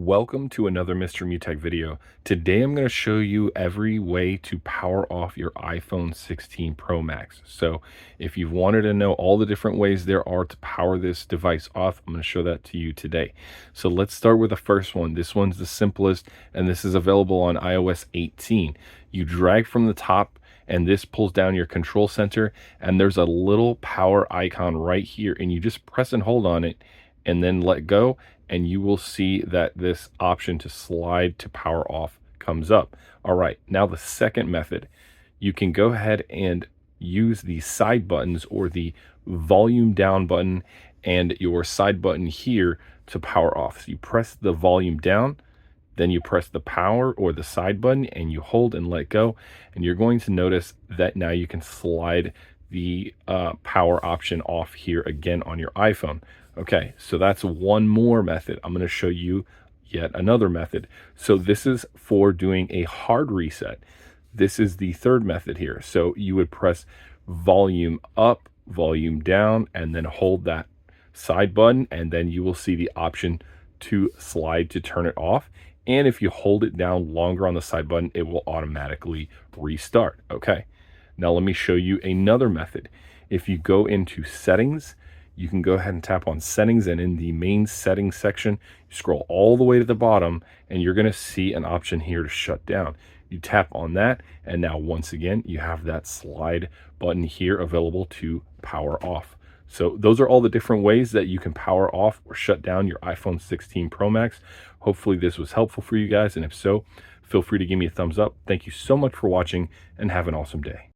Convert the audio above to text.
Welcome to another Mr. Mutech video. Today I'm going to show you every way to power off your iPhone 16 Pro Max. So if you've wanted to know all the different ways there are to power this device off, I'm going to show that to you today. So let's start with the first one. This one's the simplest, and this is available on iOS 18. You drag from the top and this pulls down your control center, and there's a little power icon right here, and you just press and hold on it and then let go, and you will see that this option to slide to power off comes up. All right, now the second method, you can go ahead and use the side buttons or the volume down button and your side button here to power off. So you press the volume down, then you press the power or the side button and you hold and let go, and you're going to notice that now you can slide the power option off here again on your iPhone. Okay, so that's one more method. I'm going to show you yet another method. So this is for doing a hard reset. This is the third method here. So you would press volume up, volume down, and then hold that side button, and then you will see the option to slide to turn it off. And if you hold it down longer on the side button, it will automatically restart. Okay, now let me show you another method. If you go into settings, you can go ahead and tap on settings, and in the main settings section, you scroll all the way to the bottom and you're going to see an option here to shut down. You tap on that, and now once again, you have that slide button here available to power off. So those are all the different ways that you can power off or shut down your iPhone 16 Pro Max. Hopefully this was helpful for you guys, and if so, feel free to give me a thumbs up. Thank you so much for watching, and have an awesome day.